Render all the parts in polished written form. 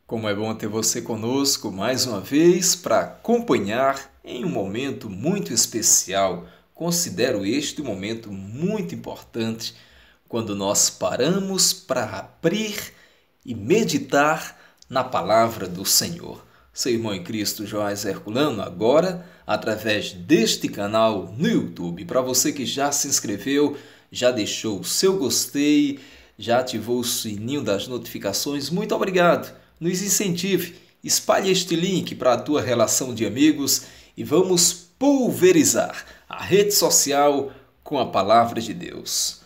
Como é bom ter você conosco mais uma vez para acompanhar em um momento muito especial. Considero este um momento muito importante quando nós paramos para abrir e meditar na palavra do Senhor. Seu irmão em Cristo, Joás Herculano, agora através deste canal no YouTube. Para você que já se inscreveu, já deixou o seu gostei, já ativou o sininho das notificações, muito obrigado. Nos incentive, espalhe este link para a tua relação de amigos e vamos pulverizar a rede social com a palavra de Deus.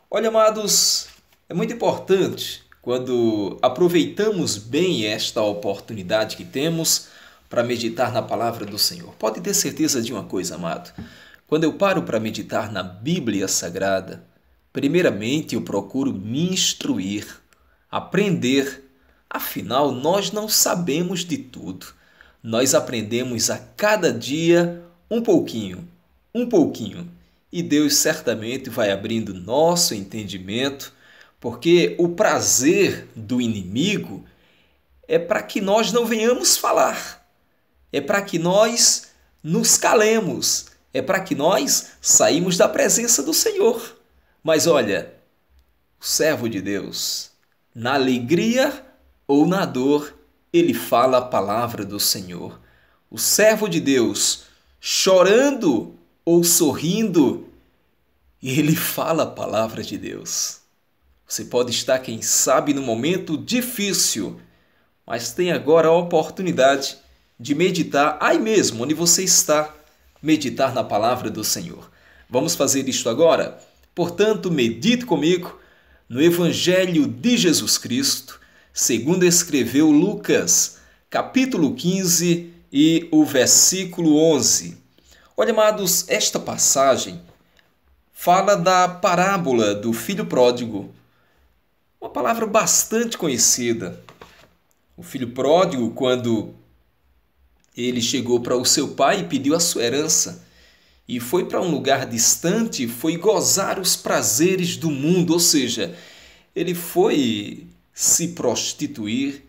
Olha, amados, é muito importante quando aproveitamos bem esta oportunidade que temos para meditar na palavra do Senhor. Pode ter certeza de uma coisa, amado. Quando eu paro para meditar na Bíblia Sagrada, primeiramente eu procuro me instruir, aprender. Afinal, nós não sabemos de tudo. Nós aprendemos a cada dia um pouquinho. E Deus certamente vai abrindo nosso entendimento, porque o prazer do inimigo é para que nós não venhamos falar. É para que nós nos calemos. É para que nós saímos da presença do Senhor. Mas olha, o servo de Deus, na alegria ou na dor, ele fala a palavra do Senhor. O servo de Deus, chorando ou sorrindo, ele fala a palavra de Deus. Você pode estar, quem sabe, num momento difícil, mas tem agora a oportunidade de meditar aí mesmo, onde você está, meditar na palavra do Senhor. Vamos fazer isto agora? Portanto, medite comigo no Evangelho de Jesus Cristo, segundo escreveu Lucas, capítulo 15 e o versículo 11. Olha, amados, esta passagem fala da parábola do filho pródigo, uma palavra bastante conhecida. O filho pródigo, quando ele chegou para o seu pai e pediu a sua herança, e foi para um lugar distante, foi gozar os prazeres do mundo, ou seja, ele foi se prostituir,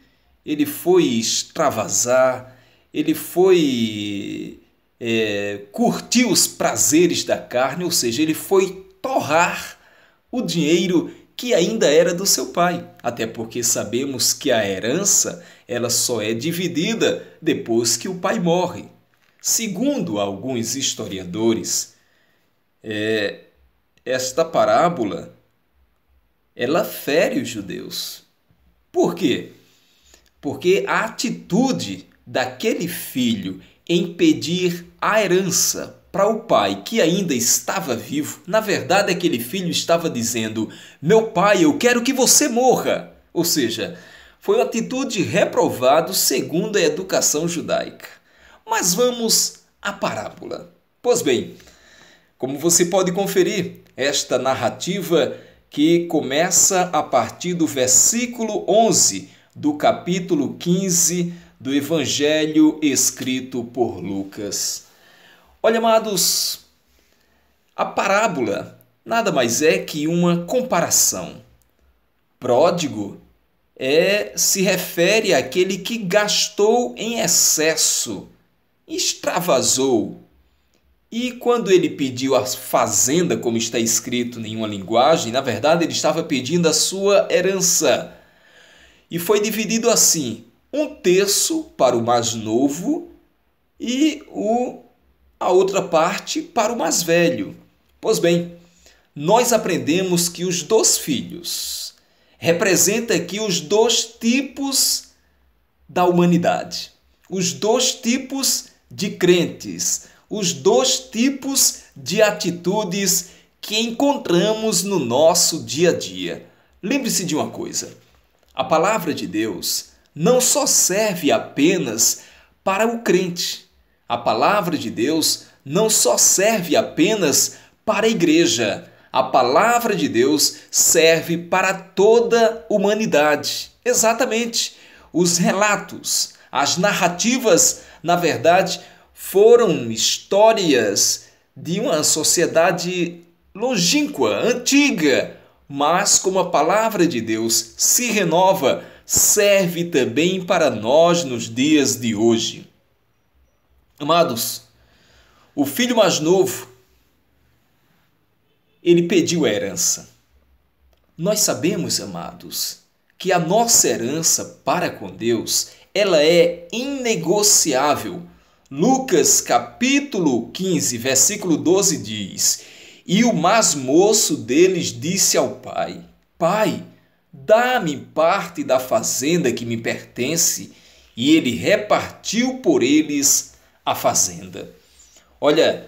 ele foi extravasar, ele foi curtir os prazeres da carne, ou seja, ele foi torrar o dinheiro que ainda era do seu pai. Até porque sabemos que a herança ela só é dividida depois que o pai morre. Segundo alguns historiadores, esta parábola ela fere os judeus. Por quê? Porque a atitude daquele filho em pedir a herança para o pai que ainda estava vivo, na verdade aquele filho estava dizendo: meu pai, eu quero que você morra. Ou seja, foi uma atitude reprovada segundo a educação judaica. Mas vamos à parábola. Pois bem, como você pode conferir, esta narrativa que começa a partir do versículo 11 do capítulo 15 do Evangelho escrito por Lucas. Olha, amados, a parábola nada mais é que uma comparação. Pródigo se refere àquele que gastou em excesso, extravasou. E quando ele pediu a fazenda, como está escrito em uma linguagem, na verdade ele estava pedindo a sua herança. E foi dividido assim, 1/3 para o mais novo e a outra parte para o mais velho. Pois bem, nós aprendemos que os 2 filhos representam aqui os 2 tipos da humanidade, os 2 tipos de crentes, os 2 tipos de atitudes que encontramos no nosso dia a dia. Lembre-se de uma coisa, a palavra de Deus não só serve apenas para o crente. A palavra de Deus não só serve apenas para a igreja. A palavra de Deus serve para toda a humanidade. Exatamente. Os relatos, as narrativas, na verdade, foram histórias de uma sociedade longínqua, antiga, mas como a palavra de Deus se renova, serve também para nós nos dias de hoje. Amados, o filho mais novo, ele pediu a herança. Nós sabemos, amados, que a nossa herança para com Deus, ela é inegociável. Lucas capítulo 15, versículo 12 diz: E o mais moço deles disse ao pai: Pai, dá-me parte da fazenda que me pertence. E ele repartiu por eles a fazenda. Olha,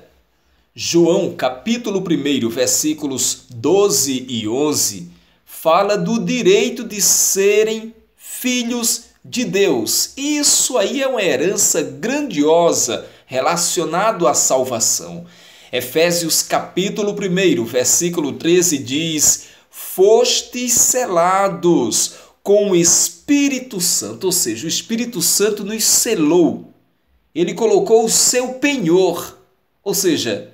João capítulo 1, versículos 12 e 11, fala do direito de serem filhos de Deus. Isso aí é uma herança grandiosa relacionado à salvação. Efésios capítulo 1, versículo 13 diz: Fostes selados com o Espírito Santo, ou seja, o Espírito Santo nos selou. Ele colocou o seu penhor, ou seja,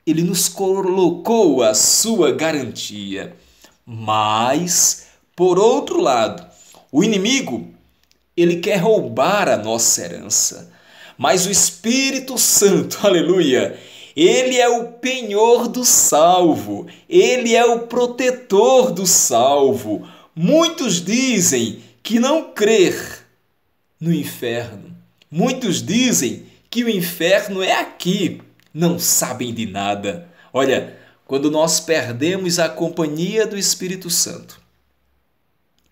ele nos colocou a sua garantia. Mas, por outro lado, o inimigo, ele quer roubar a nossa herança. Mas o Espírito Santo, aleluia, ele é o penhor do salvo, ele é o protetor do salvo. Muitos dizem que não crer no inferno. Muitos dizem que o inferno é aqui. Não sabem de nada. Olha, quando nós perdemos a companhia do Espírito Santo,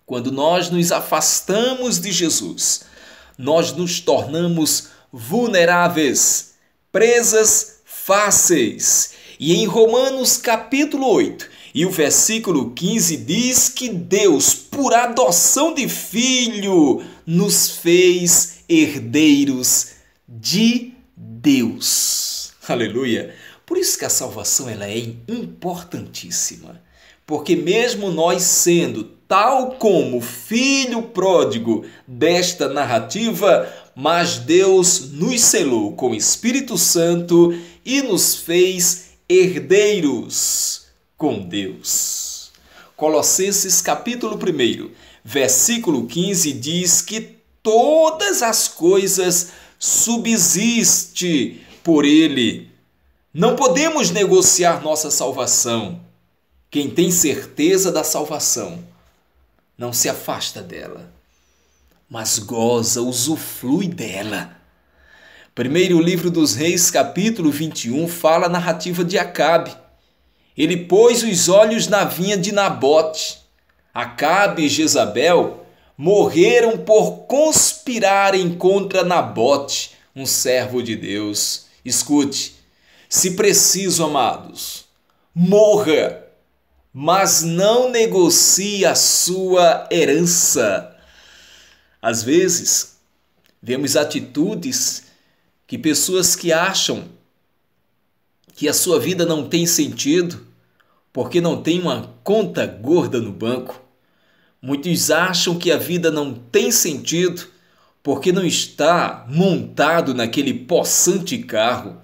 quando nós nos afastamos de Jesus, nós nos tornamos vulneráveis, presas fáceis. E em Romanos capítulo 8 e o versículo 15 diz que Deus, por adoção de filho, nos fez herdeiros de Deus. Aleluia! Por isso que a salvação ela é importantíssima. Porque mesmo nós sendo tal como filho pródigo desta narrativa, mas Deus nos selou com o Espírito Santo e nos fez herdeiros com Deus. Colossenses capítulo 1, versículo 15 diz que todas as coisas subsistem por Ele. Não podemos negociar nossa salvação. Quem tem certeza da salvação não se afasta dela, mas goza, usufrui dela. Primeiro livro dos Reis, capítulo 21, fala a narrativa de Acabe. Ele pôs os olhos na vinha de Nabote. Acabe e Jezabel morreram por conspirarem contra Nabote, um servo de Deus. Escute, se preciso, amados, morra, mas não negocie a sua herança. Às vezes, vemos atitudes que pessoas que acham que a sua vida não tem sentido porque não tem uma conta gorda no banco. Muitos acham que a vida não tem sentido porque não está montado naquele possante carro.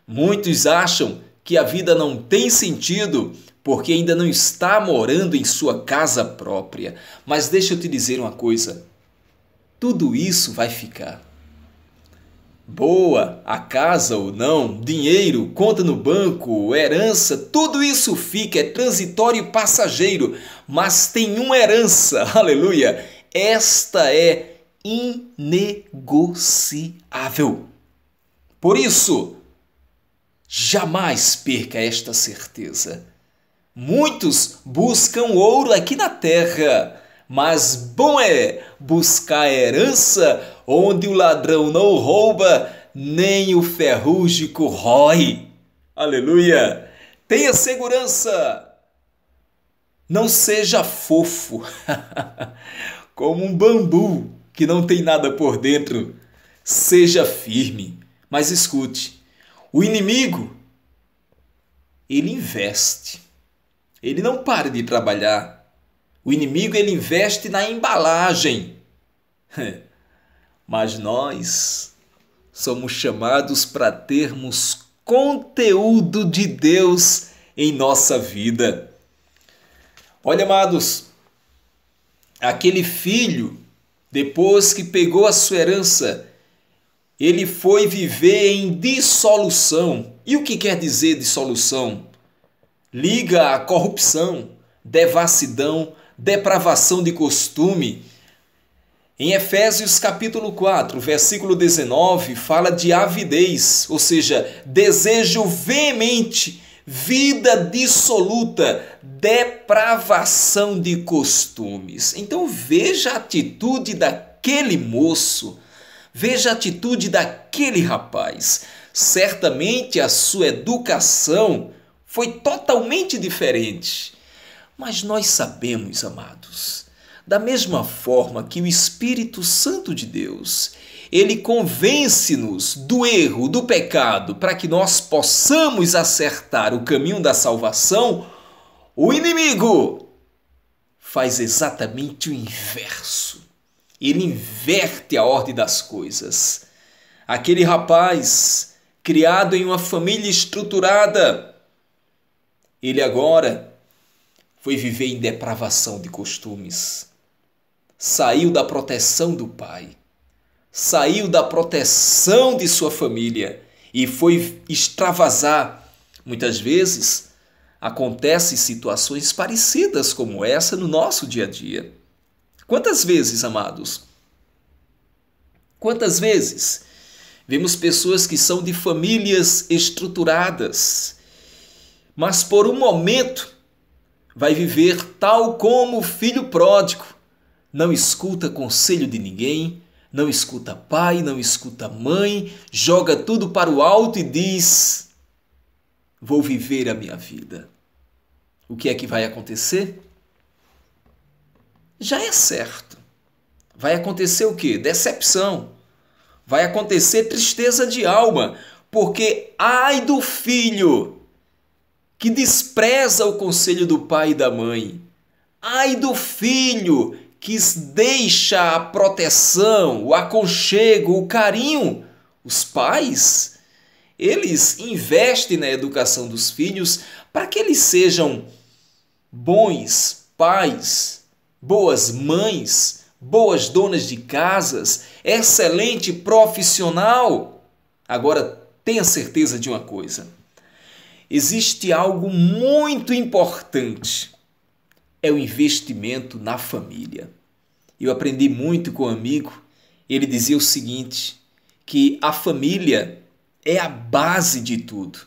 Muitos acham que a vida não tem sentido porque ainda não está morando em sua casa própria. Mas deixa eu te dizer uma coisa, tudo isso vai ficar. Boa, a casa ou não, dinheiro, conta no banco, herança, tudo isso fica, é transitório e passageiro. Mas tem uma herança, aleluia, esta é inegociável. Por isso, jamais perca esta certeza. Muitos buscam ouro aqui na terra, mas bom é buscar a herança onde o ladrão não rouba, nem o ferrúgico rói. Aleluia! Tenha segurança! Não seja fofo, como um bambu que não tem nada por dentro. Seja firme, mas escute, o inimigo, ele investe. Ele não para de trabalhar. O inimigo, ele investe na embalagem. Mas nós somos chamados para termos conteúdo de Deus em nossa vida. Olha, amados, aquele filho, depois que pegou a sua herança, ele foi viver em dissolução. E o que quer dizer dissolução? Liga a corrupção, devassidão, depravação de costume. Em Efésios capítulo 4, versículo 19, fala de avidez, ou seja, desejo veemente, vida dissoluta, depravação de costumes. Então veja a atitude daquele moço, veja a atitude daquele rapaz. Certamente a sua educação foi totalmente diferente. Mas nós sabemos, amados, da mesma forma que o Espírito Santo de Deus, ele convence-nos do erro, do pecado, para que nós possamos acertar o caminho da salvação, o inimigo faz exatamente o inverso. Ele inverte a ordem das coisas. Aquele rapaz, criado em uma família estruturada, ele agora foi viver em depravação de costumes. Saiu da proteção do pai, saiu da proteção de sua família e foi extravasar. Muitas vezes acontecem situações parecidas como essa no nosso dia a dia. Quantas vezes, amados? Quantas vezes vemos pessoas que são de famílias estruturadas, mas por um momento vai viver tal como o filho pródigo. Não escuta conselho de ninguém, não escuta pai, não escuta mãe, joga tudo para o alto e diz: vou viver a minha vida. O que é que vai acontecer? Já é certo. Vai acontecer o quê? Decepção. Vai acontecer tristeza de alma, porque ai do filho que despreza o conselho do pai e da mãe. Ai do filho que deixa a proteção, o aconchego, o carinho. Os pais, eles investem na educação dos filhos para que eles sejam bons pais, boas mães, boas donas de casas, excelente profissional. Agora, tenha certeza de uma coisa. Existe algo muito importante. É o investimento na família. Eu aprendi muito com um amigo. Ele dizia o seguinte, que a família é a base de tudo.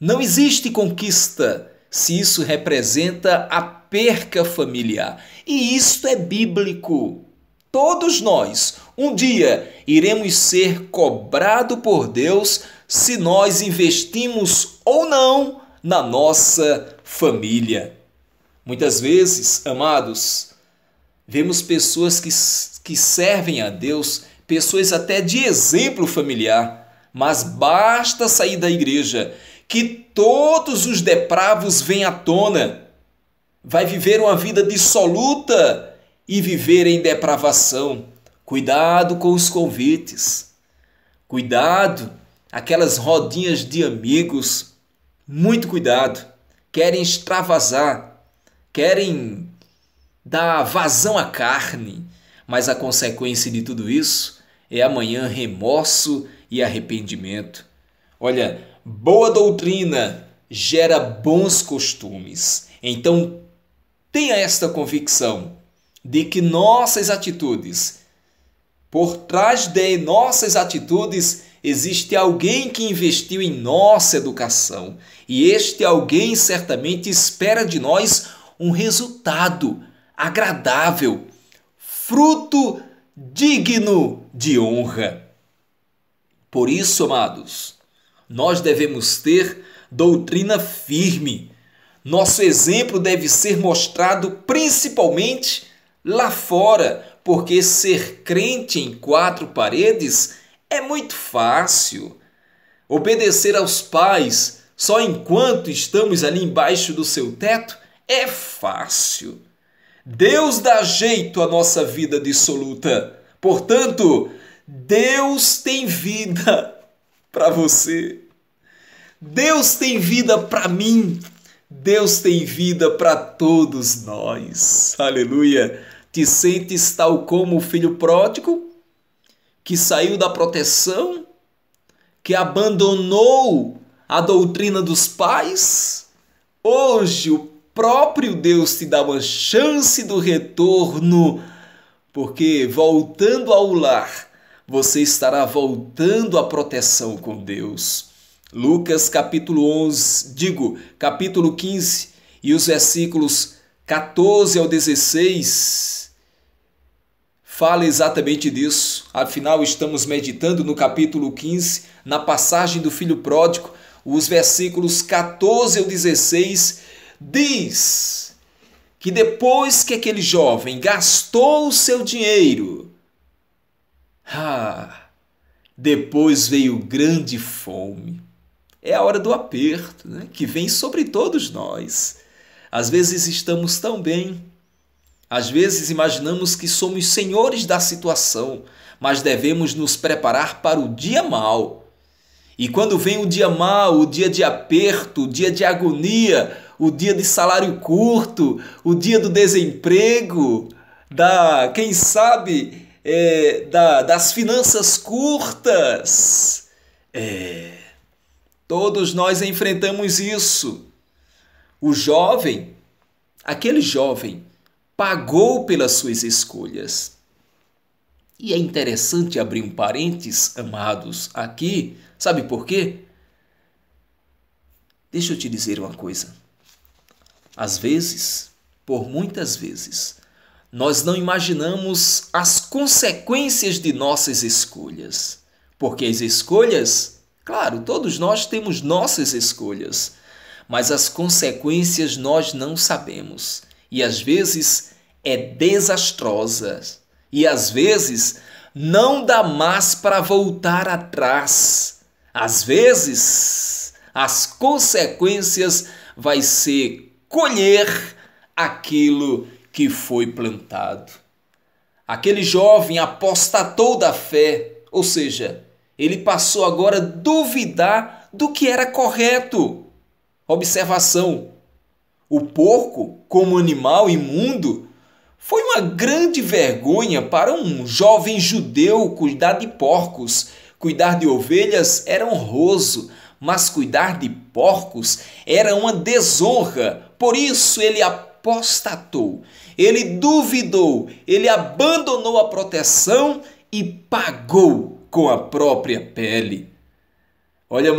Não existe conquista se isso representa a perca familiar. E isto é bíblico. Todos nós, um dia, iremos ser cobrados por Deus se nós investimos ou não na nossa família. Muitas vezes, amados, vemos pessoas que servem a Deus, pessoas até de exemplo familiar, mas basta sair da igreja que todos os depravos vêm à tona. Vai viver uma vida dissoluta e viver em depravação. Cuidado com os convites. Cuidado, aquelas rodinhas de amigos. Muito cuidado. Querem extravasar. Querem dar vazão à carne, mas a consequência de tudo isso é amanhã remorso e arrependimento. Olha, boa doutrina gera bons costumes. Então, tenha esta convicção de que nossas atitudes, por trás de nossas atitudes, existe alguém que investiu em nossa educação. E este alguém certamente espera de nós um resultado agradável, fruto digno de honra. Por isso, amados, nós devemos ter doutrina firme. Nosso exemplo deve ser mostrado principalmente lá fora, porque ser crente em quatro paredes é muito fácil. Obedecer aos pais só enquanto estamos ali embaixo do seu teto é fácil. Deus dá jeito à nossa vida dissoluta. Portanto, Deus tem vida para você. Deus tem vida para mim. Deus tem vida para todos nós. Aleluia! Te sentes tal como o filho pródigo, que saiu da proteção, que abandonou a doutrina dos pais? Hoje o próprio Deus te dá uma chance do retorno, porque voltando ao lar, você estará voltando à proteção com Deus. Lucas capítulo 15 e os versículos 14 ao 16 fala exatamente disso. Afinal, estamos meditando no capítulo 15, na passagem do filho pródigo. Os versículos 14 ao 16 diz que depois que aquele jovem gastou o seu dinheiro, depois veio grande fome. É a hora do aperto, né, que vem sobre todos nós. Às vezes estamos tão bem, às vezes imaginamos que somos senhores da situação, mas devemos nos preparar para o dia mau. E quando vem o dia mau, o dia de aperto, o dia de agonia, o dia de salário curto, o dia do desemprego, quem sabe, das finanças curtas. Todos nós enfrentamos isso. Aquele jovem, pagou pelas suas escolhas. E é interessante abrir um parênteses, amados, aqui. Sabe por quê? Deixa eu te dizer uma coisa. Às vezes, por muitas vezes, nós não imaginamos as consequências de nossas escolhas. Porque as escolhas, claro, todos nós temos nossas escolhas, mas as consequências nós não sabemos. E às vezes é desastrosa. E às vezes não dá mais para voltar atrás. Às vezes as consequências vai ser colher aquilo que foi plantado. Aquele jovem apostatou da fé, ou seja, ele passou agora a duvidar do que era correto. Observação: o porco, como animal imundo, foi uma grande vergonha para um jovem judeu cuidar de porcos. Cuidar de ovelhas era honroso, mas cuidar de porcos era uma desonra. Por isso ele apostatou, ele duvidou, ele abandonou a proteção e pagou com a própria pele. Olha,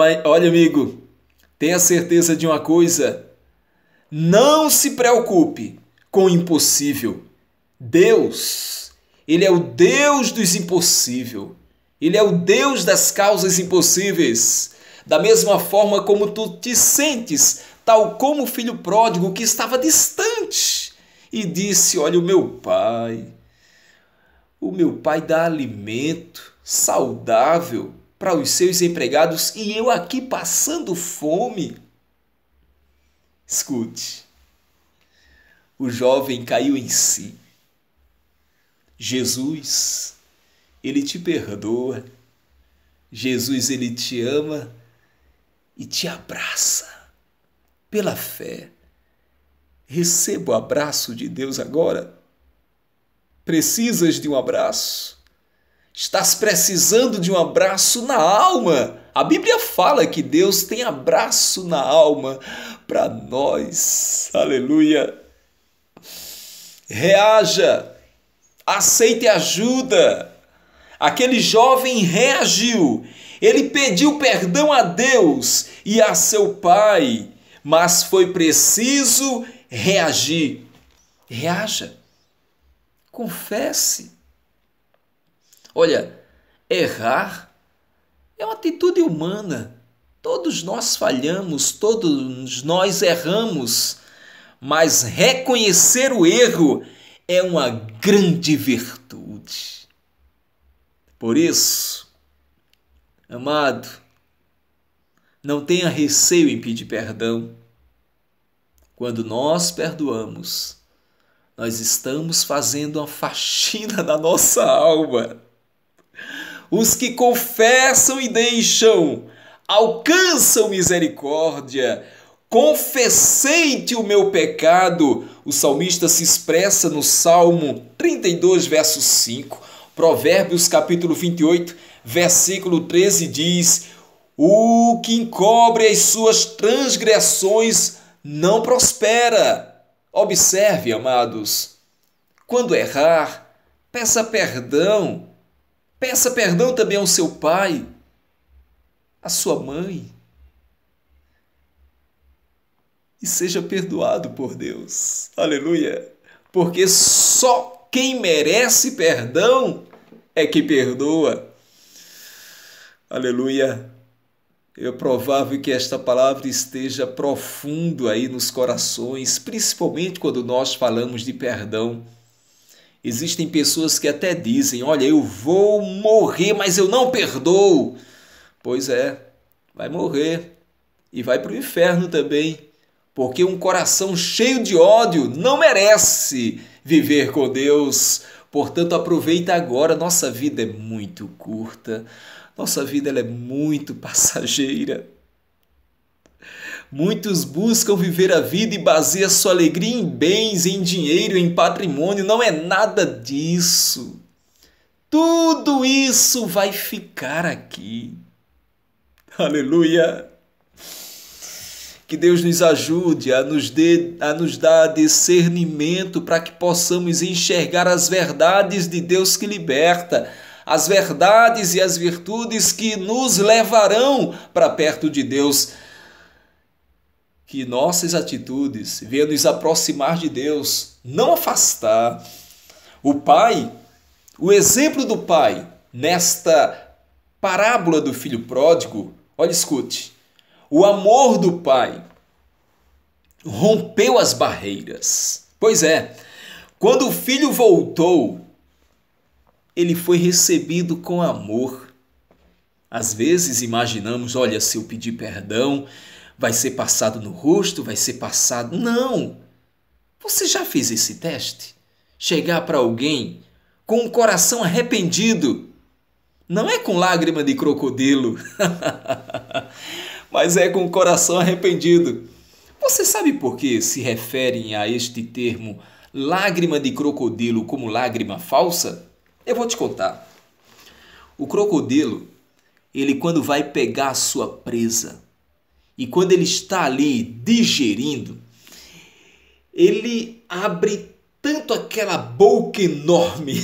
amigo, tenha certeza de uma coisa: não se preocupe com o impossível. Deus, Ele é o Deus dos impossíveis. Ele é o Deus das causas impossíveis. Da mesma forma como tu te sentes, tal como o filho pródigo que estava distante e disse: olha, o meu pai dá alimento saudável para os seus empregados e eu aqui passando fome. Escute, o jovem caiu em si. Jesus, Ele te perdoa. Jesus, Ele te ama e te abraça pela fé. Receba o abraço de Deus agora. Precisas de um abraço? Estás precisando de um abraço na alma? A Bíblia fala que Deus tem abraço na alma para nós. Aleluia! Reaja! Aceite ajuda. Aquele jovem reagiu. Ele pediu perdão a Deus e a seu pai, mas foi preciso reagir. Reaja. Confesse. Olha, errar é uma atitude humana. Todos nós falhamos, todos nós erramos, mas reconhecer o erro é uma grande virtude. Por isso, amado, não tenha receio em pedir perdão. Quando nós perdoamos, nós estamos fazendo uma faxina na nossa alma. Os que confessam e deixam alcançam misericórdia, confessei-te o meu pecado. O salmista se expressa no Salmo 32, verso 5. Provérbios capítulo 28, versículo 13 diz: o que encobre as suas transgressões não prospera. Observe, amados, quando errar, peça perdão. Peça perdão também ao seu pai, à sua mãe. E seja perdoado por Deus. Aleluia! Porque só quem merece perdão é que perdoa. Aleluia! É provável que esta palavra esteja profundo aí nos corações, principalmente quando nós falamos de perdão. Existem pessoas que até dizem: olha, eu vou morrer, mas eu não perdoo. Pois é, vai morrer e vai para o inferno também, porque um coração cheio de ódio não merece viver com Deus. Portanto, aproveita agora, nossa vida é muito curta. Nossa vida ela é muito passageira. Muitos buscam viver a vida e baseiam sua alegria em bens, em dinheiro, em patrimônio. Não é nada disso. Tudo isso vai ficar aqui. Aleluia! Que Deus nos ajude a nos dar discernimento para que possamos enxergar as verdades de Deus que liberta, as verdades e as virtudes que nos levarão para perto de Deus. Que nossas atitudes venham nos aproximar de Deus, não afastar. O pai, o exemplo do pai nesta parábola do filho pródigo, olha, escute, o amor do pai rompeu as barreiras. Pois é, quando o filho voltou, ele foi recebido com amor. Às vezes imaginamos, olha, se eu pedir perdão, vai ser passado no rosto, vai ser passado... Não! Você já fez esse teste? Chegar para alguém com um coração arrependido. Não é com lágrima de crocodilo, mas é com o coração arrependido. Você sabe por que se referem a este termo lágrima de crocodilo como lágrima falsa? Eu vou te contar. O crocodilo, ele quando vai pegar a sua presa e quando ele está ali digerindo, ele abre tanto aquela boca enorme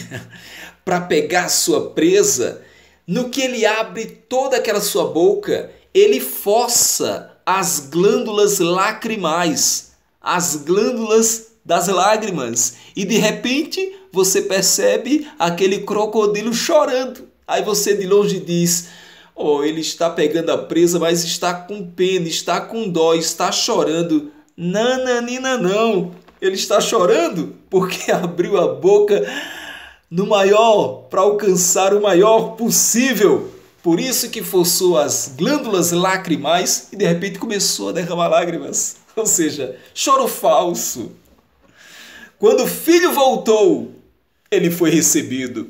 para pegar a sua presa. No que ele abre toda aquela sua boca, ele força as glândulas lacrimais, as glândulas das lágrimas. E de repente você percebe aquele crocodilo chorando. Aí você de longe diz: oh, ele está pegando a presa, mas está com pena, está com dó, está chorando. Nananina não, ele está chorando porque abriu a boca no maior, para alcançar o maior possível. Por isso que forçou as glândulas lacrimais e de repente começou a derramar lágrimas. Ou seja, choro falso. Quando o filho voltou, ele foi recebido.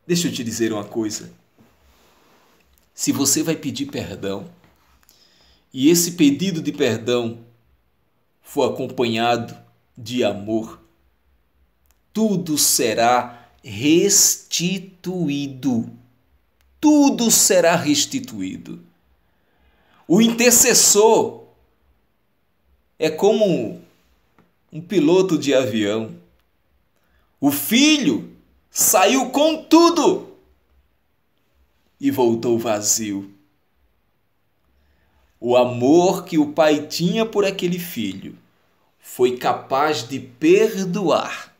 Deixa eu te dizer uma coisa. Se você vai pedir perdão e esse pedido de perdão for acompanhado de amor, tudo será restituído. Tudo será restituído. O intercessor é como um piloto de avião. O filho saiu com tudo e voltou vazio. O amor que o pai tinha por aquele filho foi capaz de perdoar,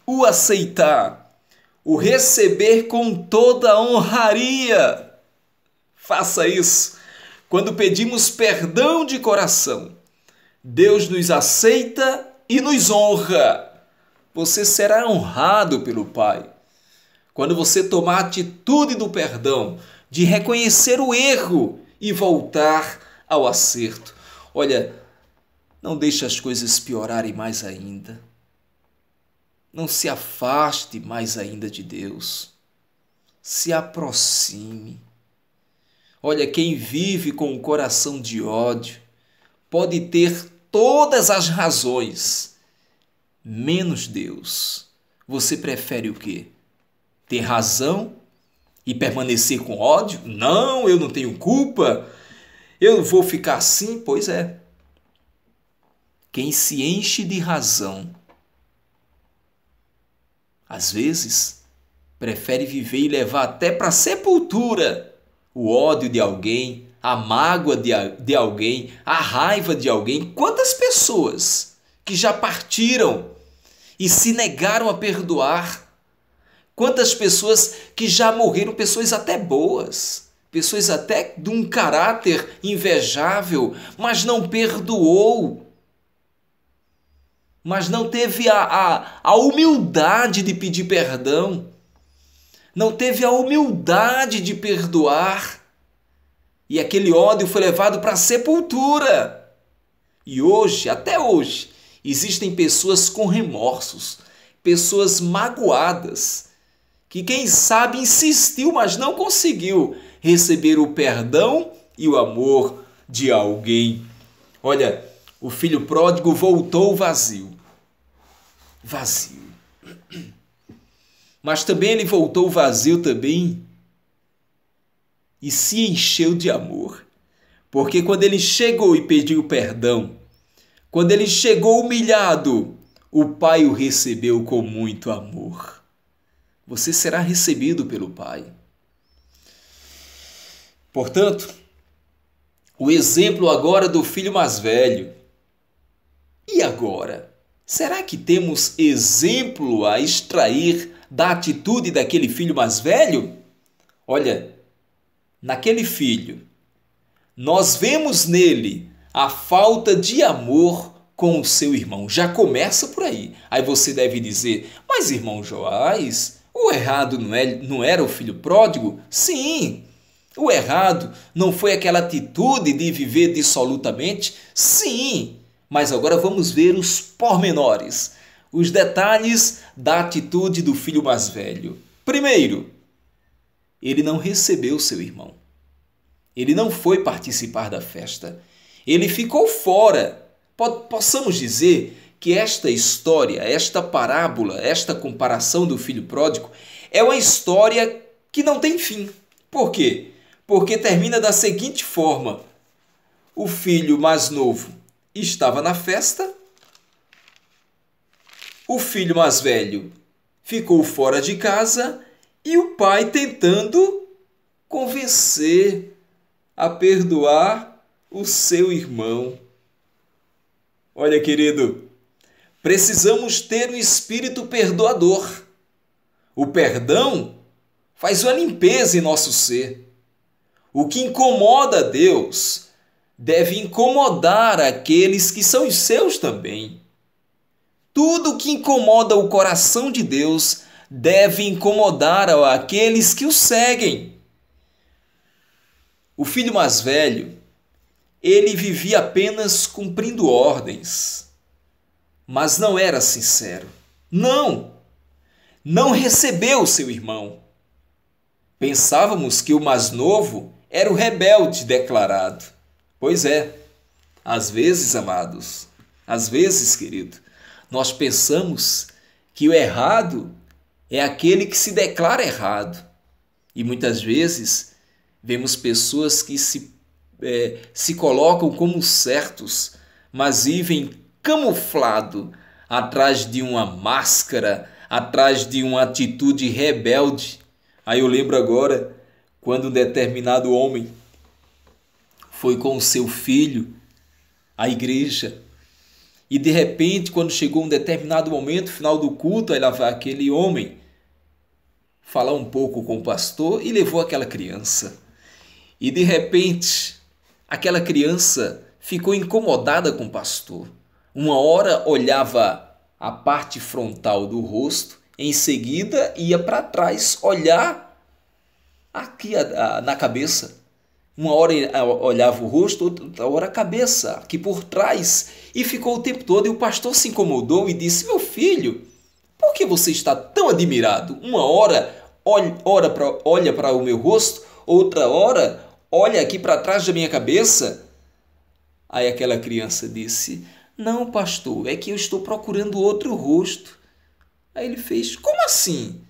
o aceitar, o receber com toda a honraria. Faça isso. Quando pedimos perdão de coração, Deus nos aceita e nos honra. Você será honrado pelo Pai. Quando você tomar a atitude do perdão, de reconhecer o erro e voltar ao acerto. Olha, não deixe as coisas piorarem mais ainda. Não se afaste mais ainda de Deus. Se aproxime. Olha, quem vive com um coração de ódio pode ter todas as razões, menos Deus. Você prefere o quê? Ter razão e permanecer com ódio? Não, eu não tenho culpa. Eu vou ficar assim? Pois é. Quem se enche de razão, às vezes, prefere viver e levar até para a sepultura o ódio de alguém, a mágoa de alguém, a raiva de alguém. Quantas pessoas que já partiram e se negaram a perdoar? Quantas pessoas que já morreram, pessoas até boas, pessoas até de um caráter invejável, mas não perdoou, mas não teve a humildade de pedir perdão, não teve a humildade de perdoar, e aquele ódio foi levado para a sepultura. E hoje, até hoje, existem pessoas com remorsos, pessoas magoadas, que quem sabe insistiu, mas não conseguiu receber o perdão e o amor de alguém. Olha, o filho pródigo voltou vazio. Vazio. Mas também ele voltou vazio também e se encheu de amor. Porque quando ele chegou e pediu perdão, quando ele chegou humilhado, o pai o recebeu com muito amor. Você será recebido pelo Pai. Portanto, o exemplo agora do filho mais velho. E agora? Será que temos exemplo a extrair da atitude daquele filho mais velho? Olha, naquele filho, nós vemos nele a falta de amor com o seu irmão. Já começa por aí. Aí você deve dizer, mas irmão Joás, o errado não era o filho pródigo? Sim. O errado não foi aquela atitude de viver dissolutamente? Sim. Mas agora vamos ver os pormenores, os detalhes da atitude do filho mais velho. Primeiro, ele não recebeu seu irmão. Ele não foi participar da festa. Ele ficou fora. Possamos dizer que esta história, esta parábola, esta comparação do filho pródigo é uma história que não tem fim. Por quê? Porque termina da seguinte forma: o filho mais novo estava na festa, o filho mais velho ficou fora de casa e o pai tentando convencer a perdoar o seu irmão. Olha, querido, precisamos ter um espírito perdoador. O perdão faz uma limpeza em nosso ser. O que incomoda a Deus deve incomodar aqueles que são os seus também. Tudo que incomoda o coração de Deus deve incomodar aqueles que o seguem. O filho mais velho, ele vivia apenas cumprindo ordens, mas não era sincero. Não recebeu seu irmão. Pensávamos que o mais novo era o rebelde declarado. Pois é, às vezes, amados, às vezes, querido, nós pensamos que o errado é aquele que se declara errado. E muitas vezes vemos pessoas que se colocam como certos, mas vivem camuflado atrás de uma máscara, atrás de uma atitude rebelde. Aí eu lembro agora quando um determinado homem foi com o seu filho à igreja e de repente, quando chegou um determinado momento, final do culto, aquele homem falar um pouco com o pastor e levou aquela criança. E de repente, aquela criança ficou incomodada com o pastor. Uma hora olhava a parte frontal do rosto, em seguida ia para trás olhar aqui na cabeça. Uma hora olhava o rosto, outra hora a cabeça, aqui por trás. E ficou o tempo todo e o pastor se incomodou e disse, meu filho, por que você está tão admirado? Uma hora olha para o meu rosto, outra hora olha aqui para trás da minha cabeça. Aí aquela criança disse: não, pastor, é que eu estou procurando outro rosto. Aí ele fez: como assim?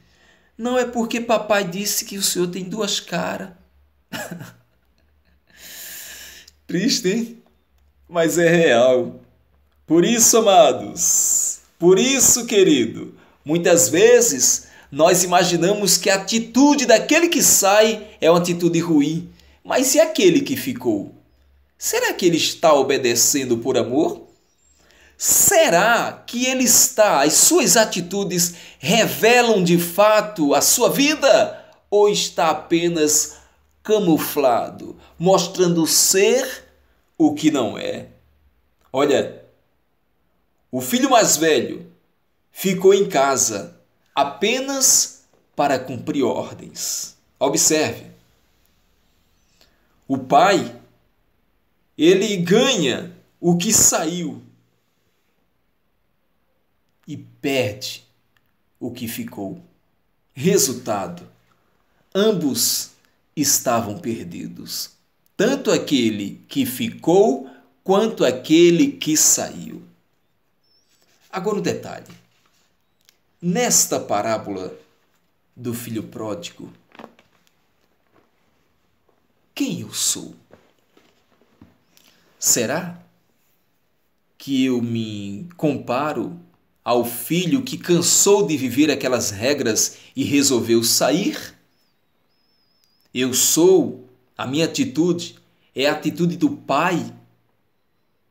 Não, é porque papai disse que o senhor tem duas caras. Triste, hein? Mas é real. Por isso, amados, por isso, querido, muitas vezes nós imaginamos que a atitude daquele que sai é uma atitude ruim. Mas e aquele que ficou? Será que ele está obedecendo por amor? Será que ele está, as suas atitudes revelam de fato a sua vida? Ou está apenas camuflado, mostrando ser o que não é? Olha, o filho mais velho ficou em casa apenas para cumprir ordens. Observe, o pai, ele ganha o que saiu e perde o que ficou. Resultado, ambos estavam perdidos, tanto aquele que ficou quanto aquele que saiu. Agora um detalhe. Nesta parábola do filho pródigo, quem eu sou? Será que eu me comparo ao filho que cansou de viver aquelas regras e resolveu sair? Eu sou, a minha atitude é a atitude do pai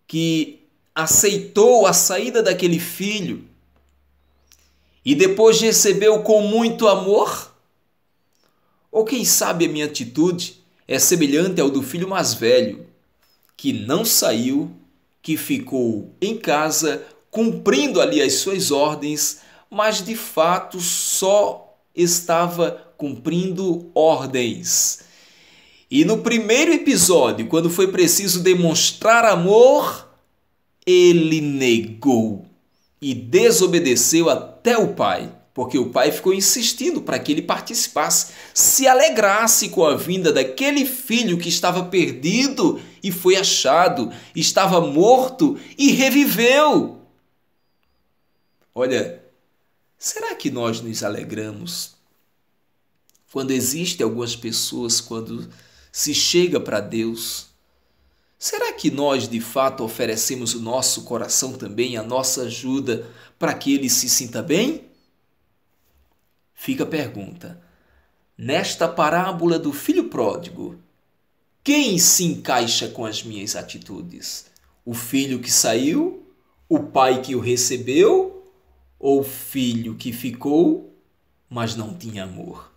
que aceitou a saída daquele filho e depois recebeu com muito amor? Ou quem sabe a minha atitude é semelhante ao do filho mais velho, que não saiu, que ficou em casa cumprindo ali as suas ordens, mas de fato só estava cumprindo ordens. E no primeiro episódio, quando foi preciso demonstrar amor, ele negou e desobedeceu até o pai, porque o pai ficou insistindo para que ele participasse, se alegrasse com a vinda daquele filho que estava perdido e foi achado, estava morto e reviveu. Olha, será que nós nos alegramos quando existem algumas pessoas, quando se chega para Deus? Será que nós de fato oferecemos o nosso coração também, a nossa ajuda para que ele se sinta bem? Fica a pergunta. Nesta parábola do filho pródigo, quem se encaixa com as minhas atitudes? O filho que saiu? O pai que o recebeu? Ou o filho que ficou, mas não tinha amor?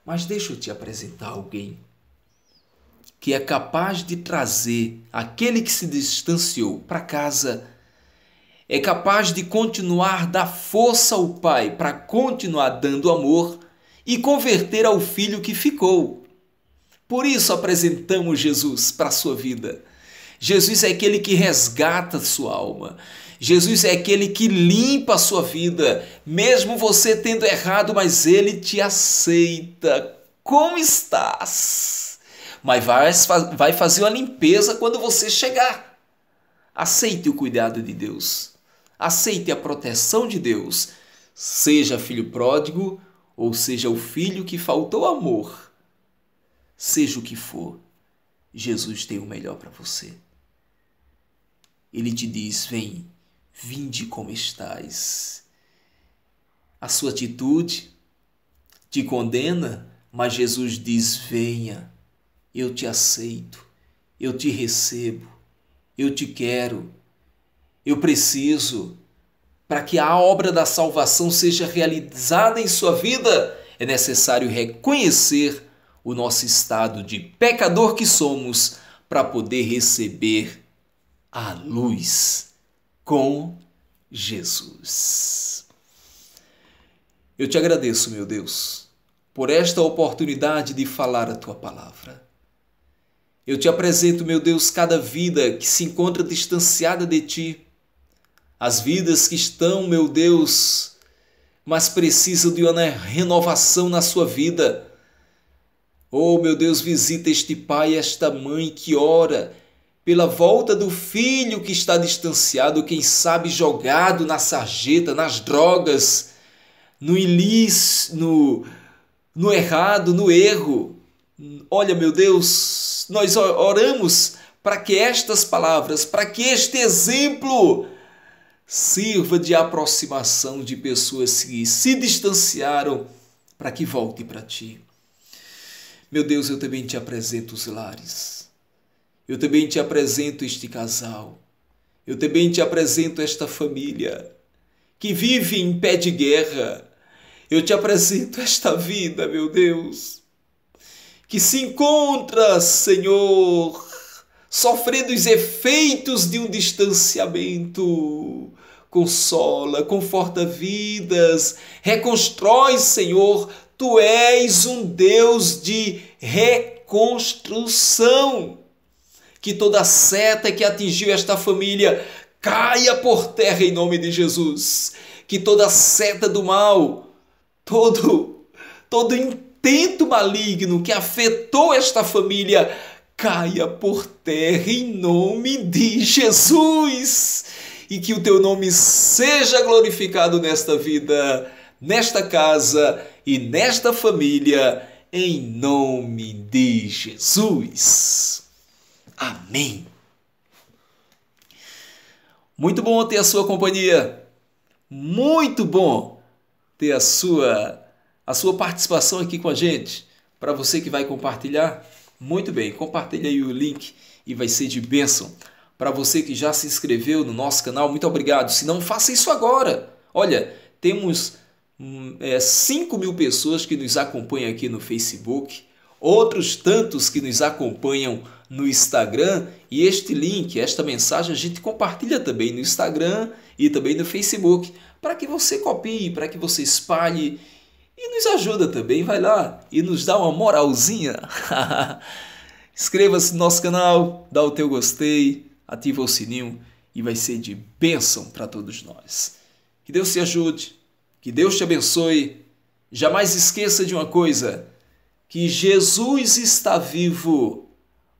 Mas deixa eu te apresentar alguém que é capaz de trazer aquele que se distanciou para casa, é capaz de continuar, dar força ao pai para continuar dando amor e converter ao filho que ficou. Por isso apresentamos Jesus para a sua vida. Jesus é aquele que resgata a sua alma. Jesus é aquele que limpa a sua vida, mesmo você tendo errado, mas ele te aceita. Como estás? Mas vai fazer uma limpeza quando você chegar. Aceite o cuidado de Deus. Aceite a proteção de Deus. Seja filho pródigo ou seja o filho que faltou amor. Seja o que for, Jesus tem o melhor para você. Ele te diz: vinde como estás. A sua atitude te condena, mas Jesus diz: venha, eu te aceito, eu te recebo, eu te quero, eu preciso. Para que a obra da salvação seja realizada em sua vida, é necessário reconhecer o nosso estado de pecador que somos para poder receber a luz com Jesus. Eu te agradeço, meu Deus, por esta oportunidade de falar a tua palavra. Eu te apresento, meu Deus, cada vida que se encontra distanciada de ti, as vidas que estão, meu Deus, mas precisam de uma renovação na sua vida. Oh, meu Deus, visita este pai e esta mãe que ora pela volta do filho que está distanciado, quem sabe jogado na sarjeta, nas drogas, no ilícito, no errado, no erro. Olha, meu Deus, nós oramos para que estas palavras, para que este exemplo sirva de aproximação de pessoas que se distanciaram para que volte para ti. Meu Deus, eu também te apresento os lares. Eu também te apresento este casal. Eu também te apresento esta família que vive em pé de guerra. Eu te apresento esta vida, meu Deus, que se encontra, Senhor, sofrendo os efeitos de um distanciamento. Consola, conforta vidas, reconstrói, Senhor. Tu és um Deus de reconstrução. Que toda seta que atingiu esta família caia por terra em nome de Jesus. Que toda seta do mal, todo intento maligno que afetou esta família caia por terra em nome de Jesus. E que o teu nome seja glorificado nesta vida, nesta casa e nesta família, em nome de Jesus. Amém. Muito bom ter a sua companhia. Muito bom ter a sua participação aqui com a gente. Para você que vai compartilhar, muito bem, compartilha aí o link e vai ser de bênção. Para você que já se inscreveu no nosso canal, muito obrigado. Se não, faça isso agora. Olha, temos 5.000 pessoas que nos acompanham aqui no Facebook, outros tantos que nos acompanham no Instagram, e este link, esta mensagem a gente compartilha também no Instagram e também no Facebook, para que você copie, para que você espalhe e nos ajuda também. Vai lá e nos dá uma moralzinha. Inscreva-se no nosso canal, dá o teu gostei, ativa o sininho e vai ser de bênção para todos nós. Que Deus te ajude, que Deus te abençoe. Jamais esqueça de uma coisa, que Jesus está vivo.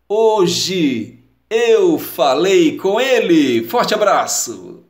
Hoje eu falei com Ele. Forte abraço!